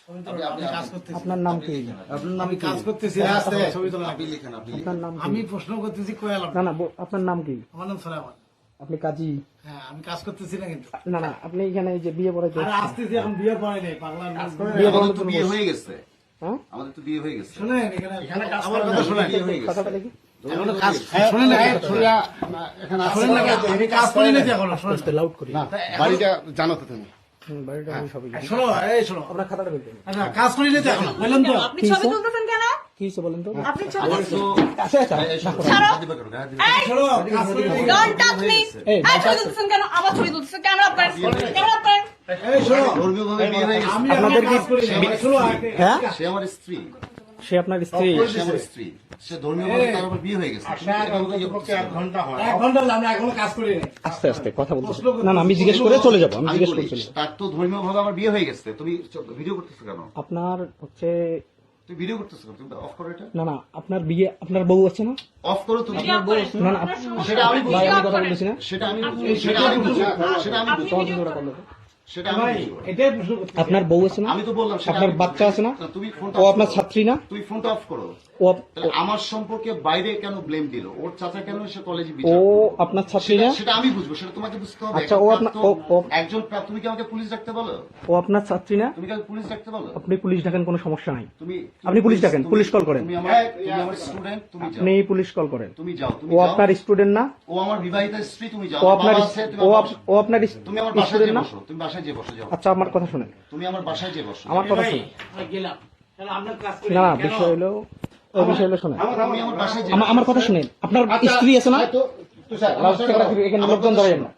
আপনার নাম কি? আপনার নাম আমি কাজ করতেছি ছবি তোলা আপনি লিখেন, আপনি লিখেন। আপনার নাম কি? আমি প্রশ্ন করতেছি কোয়াল না না আপনার নাম কি? আমার নাম সোলাইমান। আপনি কাজী? হ্যাঁ আমি কাজ করতেছি না কিন্তু না না আপনি এখানে এই যে বিয়ে পড়াইতে আরে আসতেছি এখন বিয়ে পড়াই নাই পাগলা বিয়ে আমাদের পড়ানোর তো জন্য বিয়ে হয়ে গেছে, হ্যাঁ আমাদের তো বিয়ে হয়ে গেছে। শুনেন এখানে আমার কথা শুনেন বিয়ে হয়ে গেছে। কথাটা দেখি এখনো কাজ শুনেন না শুনেন না আমি কাজ করি না এখনো শুনেন লাউড করি। বাড়িটা জানো তো তুমি? বাড়িটা আমি সবই জানি। শোনো এই শোনো আপনার খাতাটা বলতে আচ্ছা কাজ করি না এখনো বললাম তো আপনি ছবি তুলতেছেন কেন? কি হয়েছে বলেন তো? আপনি ছবি আমার তো আচ্ছা আচ্ছা ছাড়ো। গায়ে দিবা কেন, গায়ে দিবা এই, শোনো কাজ করি না don't touch me। এই, এই, ছবি তুলতেছেন কেন? আবার ছবি তুলতেছেন, ক্যামেরা করেন, ক্যামেরা করেন। এই শোনো ধর্মীয়ভাবে বিয়ে হয়ে গেছে। আমি আপনাদের আপনাদের কি- কাজ করি না শোনো হ্যাঁ সে আমার স্ত্রী, সে আপনার স্ত্রী? সে আমার স্ত্রী, সে ধর্মীয়ভাবে তার আবার বিয়ে হয়ে গেছে। তুমি এভাবে ইয়ে করতেছো কেন? 1 ঘন্টা হলো আমরা এখনো কাজ করি না আস্তে আস্তে কথা বলতে না না আমি জিজ্ঞেস করে চলে যাবো। আমি আমি জিজ্ঞেস বলি, করে চলে যাবো। তার তো ধর্মীয়ভাবে আমার বিয়ে হয়ে গেছে, তুমি ভিডিও করতেছো কেন? আপনার হচ্ছে তুমি ভিডিও করতেছো কেন? তুমি অফ করো এটা, না না আপনার বিয়ে আপনার বউ আছে না? অফ করো তুমি। ভিডিও করেন। না না আপনার সমস্যা সেটা আমি ভাই ভিডিও আমি কথা করেন। বলতেছি না। সেটা আমি সেটা আমি বুঝবো, সেটা আমি বুঝবো, তোমার জন্য ওরা করলো। সেটা আমি ভাই বুঝবো। এটাই প্রশ্ন করতেছি আপনার বউ আছে না? আমি তো বললাম সেটা আপনার আমি বাচ্চা বুঝবো। আছে না? তুমি ফোনটা ও অফ আপনার করো। ছাত্রী না? তুমি ফোনটা অফ করো। ও তাহলে আমার সম্পর্কে বাইরে কেন ব্লেম দিল? ওর চাচা কেন সে কলেজে ও বিচার করলো? আপনার ছাত্রী না? সেটা আমি বুঝবো, সেটা তোমাকে বুঝতে হবে। আচ্ছা, ও আপনার- একজন তুমি কি আমাকে পুলিশ ডাকতে বলো? ও আপনার ছাত্রী না? তুমি কি আমাকে পুলিশ ডাকতে বলো? আপনি পুলিশ ডাকেন, কোনো সমস্যা নাই। তুমি আপনি পুলিশ ডাকেন, তুমি- পুলিশ কল করেন। তুমি আমার স্টুডেন্ট, তুমি যাও। আপনি পুলিশ কল করেন। তুমি যাও, তুমি ও যাও। আপনার স্টুডেন্ট না? ও আমার বিবাহিত স্ত্রী, তুমি যাও। ও আমার আপনার বাবা আছে, তুমি ও আমার আপ- ও আপনার তুমি আমার বাসায় স্টুডেন্ট যেয়ে না? বসো, তুমি বাসায় যেয়ে বসো, যাও। আচ্ছা আমার কথা শুনেন, তুমি আমার বাসায় যেয়ে বসো। আমার কথা শুনেন। গেলাম তাহলে আমরা কাজ করি না না কেন? বিষয় হলো ওই বিষয় হলো শোনেন, তুমি আমার বাসায় যেয়ে আমার কথা শুনেন। আপনার স্ত্রী আছে না? লাউডস্পিকার রাখি, এখানে লোকজন দাঁড়ায় না।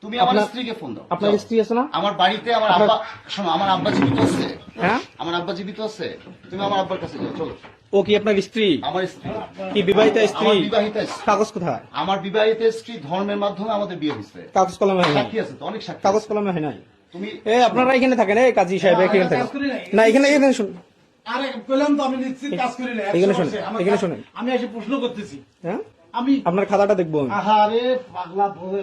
তুমি আমার আপনার- স্ত্রীকে ফোন দাও। আপনার যাও। স্ত্রী আছে না? আমার বাড়িতে আমার আব্বা, শোনো আমার আব্বা জীবিত আছে। হ্যাঁ, আমার আব্বা জীবিত আছে, তুমি আমার আব্বার কাছে যাও, চলো। ও কি আপনার স্ত্রী? আমার স্ত্রী, কি বিবাহিত স্ত্রী? আমার বিবাহিত স্ত্রী। কাগজ কোথায়? আমার বিবাহিত স্ত্রী ধর্মের মাধ্যমে আমাদের বিয়ে হয়েছে। কাগজ কলমে হয় নাই। সাক্ষী আছে তো, অনেক সাক্ষী কাগজ আছে। কলমে হয় নাই। তুমি আপনারা এখানে থাকেন, এই কাজী সাহেব এখানে থাকেন। কাজ করি নাই। না এখানে এখানে শুনুন। আরে বললাম তো আমি নিশ্চিত কাজ করি না এখানে শোনেন, 100% আমার এখানে কাজ- শোনেন। আমি এসে প্রশ্ন করতেছি হ্যাঁ, আমি আপনার খাতাটা দেখবো আমি। আহারে পাগলা বলে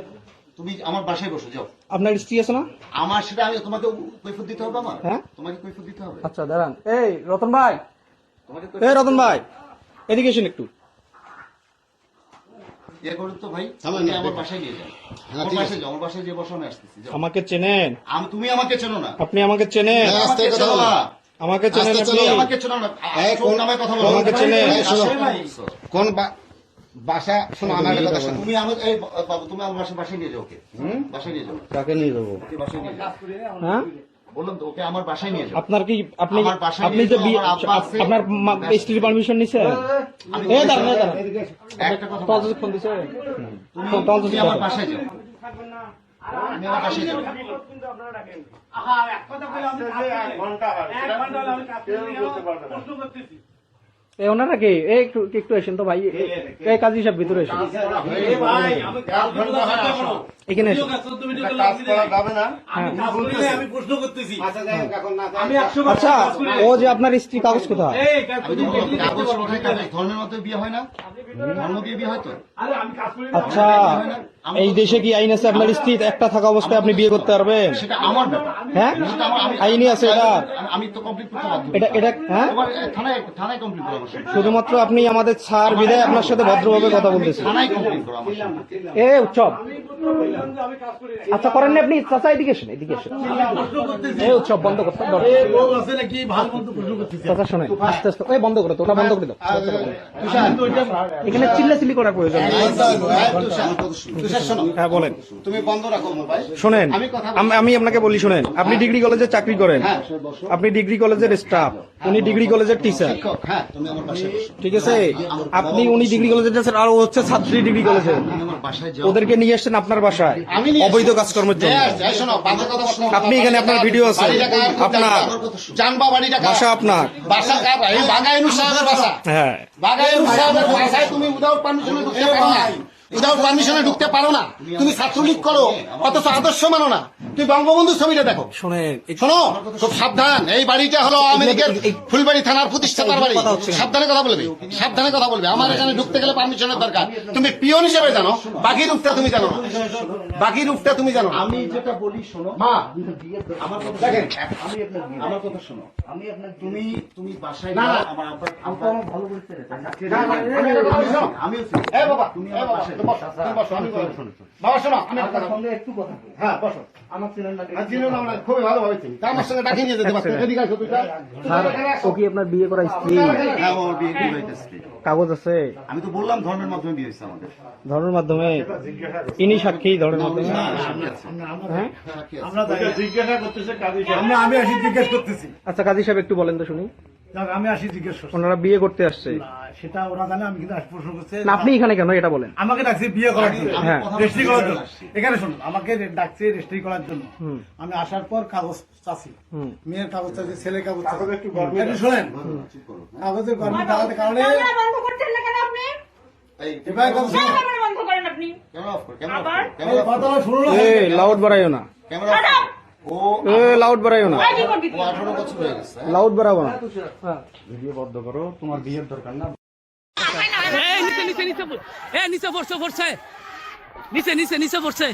তুমি আমার বাসায় বসো, যাও। আপনার স্ত্রী আছে না? আমার সেটা আমি তোমাকে কৈফিয়ত দিতে হবে আমার? হ্যাঁ? তোমাকে কৈফিয়ত দিতে হবে? আচ্ছা দাঁড়ান, এই রতন ভাই, তোমাকে এই রতন ভাই এদিকে এসেন একটু। ইয়ে করুন তো ভাই, আমার তুমি না, আমার দেখো। বাসায় নিয়ে যাও। হ্যাঁ, আমার ঠিক বাসায় যাও, আমার বাসায় যে বসো, আমি আসতেছি, যাও। আমাকে চেনেন? তুমি আমাকে চেনো না। আপনি আমাকে চেনেন? হ্যাঁ, আস্তে আমাকে কথা চেনো বলো। না। আমাকে চেনেন আস্তে আপনি? চলো। আমাকে চেনো না। এই চোখ কোন- নামায় কথা বলো। আমাকে চেনে? এই শোনো। ভাই, কোন বাসা? শোনো আমার একটা কথা শোনো। তুমি আমার এই বাবু, তুমি আমার বাসায় নিয়ে যাও, ওকে বাসায় নিয়ে যাও, কাকে নিয়ে যাবো? ওকে বাসায় নিয়ে যাও। হ্যাঁ, বললাম তো, ওকে আমার বাসায় নিয়ে যাও। আপনার কি আপনি আমার বাসায় আপনি নিয়ে যে যাও, বিয়ে- আমার আব্বা আছে। আপনার স্ত্রীর পারমিশন নিছেন? আমি এই দাঁড়ান, এই দাঁড়ান। একটা কথা তোমার বলছি। যদি ফোন দিছে, তুমি আমার বাসায় যাও, তুমি আমার বাসায় যাও। এক কথা বলে আমি এক ঘন্টা হলো আমি কাজ করি না, প্রশ্ন করতেছি এই ওনারা কে? এই একটু একটু এসেন তো ভাই, এই কাজী সাহেব ভিতরে এসেন। এ ভাই আমি কাজ করি না, এখানে এসেন। কাজ করা যাবে না? আমি কাজ করি না, আমি প্রশ্ন করতেছি আচ্ছা যাই হোক, এখন না আমি যাই। 100% আচ্ছা, কাজ করি না। ও যে আপনার স্ত্রী, কাগজ কোথায়? এই কাজ আমি করি তো না, বললাম, কাগজ কোথায় কাজ? ধর্মের মধ্যে বিয়ে হয় না? ধর্ম দিয়ে বিয়ে হয় তো? আরে আমি কাজ করি না। আচ্ছা, এই দেশে কি আইন আছে আপনার স্ত্রী একটা থাকা অবস্থায় আপনি বিয়ে করতে পারবেন? সেটা আমার ব্যাপার। হ্যাঁ, সেটা আইনি আছে এটা। আমি তো কমপ্লিট করতে বাধ্য। এটা এটা হ্যাঁ, তোমার থানায় থানায় কমপ্লিট করো আমার সাথে। শুধুমাত্র আপনি আমাদের ছাড় বিদায় আপনার সাথে ভদ্রভাবে কথা বলতেছেন। থানায় কমপ্লিট করো আমার সাথে। এ উৎসব, আমি বললাম যে আমি কাজ করি না। আচ্ছা করেন না আপনি? চাচা এদিকে এসেন, এদিকে এসেন। আমি প্রশ্ন করতেছি এই উৎসব বন্ধ করতে দাও। এ বউ আছে নাকি ভালো মন্দ প্রশ্ন করতেছি চাচা শোনেন, আস্তে আস্তে ওই বন্ধ করে তো, ওটা বন্ধ করে দাও। আমি তো ওইটা এখানে চিল্লাচিল্লি করার প্রয়োজন নেই। তুষার শোনো, হ্যাঁ বলেন। তুমি বন্ধ রাখো মোবাইল। শোনেন, আমি কথা আমি আপনাকে বলি শোনেন, আপনি ডিগ্রি কলেজে চাকরি করেন, হ্যাঁ। আপনি ডিগ্রি কলেজের স্টাফ, উনি ডিগ্রি কলেজের টিচার, শিক্ষক, হ্যাঁ তুমি আমার বাসায় বসো। ঠিক আছে? আপনি উনি ডিগ্রি কলেজের টিচার আর ও হচ্ছে ছাত্রী ডিগ্রি কলেজে। তুমি আমার বাসায় যাও। ওদেরকে নিয়ে আসছেন আপনার বাসায় আমি নিয়ে অবৈধ আসছি। কাজকর্মের জন্য। হ্যাঁ, যাই শোনো, বাজে কথা শোনো। আপনি এখানে আপনার ভিডিও আছে, বাড়িটা কার? আপনার জানবা বাড়িটা কার? বাসা আপনার। বাসা কার? এই বাগাইনুর সাহেবের বাসা। হ্যাঁ, বাগাইনুর সাহেবের বাসায় তুমি উইদাউট পারমিশনে ঢুকতে পারো না। উইদাউট পারমিশনে ঢুকতে পারো না। তুমি ছাত্রলীগ করো, অথচ আদর্শ মানো না। তুমি বঙ্গবন্ধুর ছবিটা দেখো। শোনো, খুব সাবধান। এই বাড়িটা হলো আওয়ামী লীগের ফুলবাড়ি থানার প্রতিষ্ঠাতার বাড়ি। সাবধানে কথা বলবে, সাবধানে কথা বলবে। আমার এখানে ঢুকতে গেলে পারমিশনের দরকার। তুমি পিয়ন হিসেবে জানো, বাকি রূপটা তুমি জানো না। বাকি রূপটা তুমি জানো না। আমি যেটা বলি শোনো, মা, আমার কথা দেখেন, আমি আপনার আমার কথা শোনো। আমি আপনার তুমি বাসায় না, না। আমার আব্বা আমার ভালো বলতে আমিও এই বাবা, তুমি এই আমার বাবা, বাসায় তুমি বসো, তুমি বসো, আমি কথা বলছি। বাবা শোনো, আমি একটা আপনার কথা বলছি। সঙ্গে একটু কথা বলি। হ্যাঁ, বসো। আমার চেনেন না আর চিনো না, আমরা খুবই ভালোভাবে চিনি। তা আমার সঙ্গে ডাকিয়ে নিয়ে যেতে পারতো। এদিকে আসো, তুই যা। ও কি আপনার বিয়ে করা স্ত্রী? হ্যাঁ, ও বিয়ে হইতেছে। কাগজ আছে? আমি তো বললাম ধর্মের মাধ্যমে বিয়ে হয়েছে আমাদের। ধর্মের মাধ্যমে? ইনি সাক্ষী ধর্মের মাধ্যমে? হ্যাঁ? জিজ্ঞাসা করতেছে কাজী আমি আসি জিজ্ঞেস করতেছি। আচ্ছা কাজী সাহেব একটু বলেন তো শুনি। যাক, আমি আসি জিজ্ঞেস করছি। ওনারা বিয়ে করতে আসছে, না, সেটা ওরা জানে, আমি কিন্তু আজ প্রশ্ন করছে। না আপনি এখানে কেন এটা বলেন। আমাকে ডাকছে বিয়ে করার জন্য, হ্যাঁ। রেজিস্ট্রি করার জন্য। এখানে শুনুন, আমাকে ডাকছে রেজিস্ট্রি করার জন্য। হুম। আমি আসার পর কাগজ চাচ্ছি, হুম। মেয়ের কাগজ চাচ্ছি, ছেলের কাগজ চাচ্ছি। একটু শোনেন, কাগজের গরমিল লাগাতে কারণে ক্যামেরা বন্ধ করছেন না কেন আপনি? এবার কথা শুনুন। ক্যামেরা বন্ধ করেন আপনি। আবার? এই কথাটা শুনুন না। এ লাউড বাড়াইও না, এ লাউড বাড়াইও না, এই কি করবি তুই? 18 বছর হয়ে গেছে। লাউড বাড়াবো না। ভিডিও বন্ধ করো, তোমার বিয়ের দরকার না। নিচে পড়ছে নিচে পড়ছে নিচে পড়ছে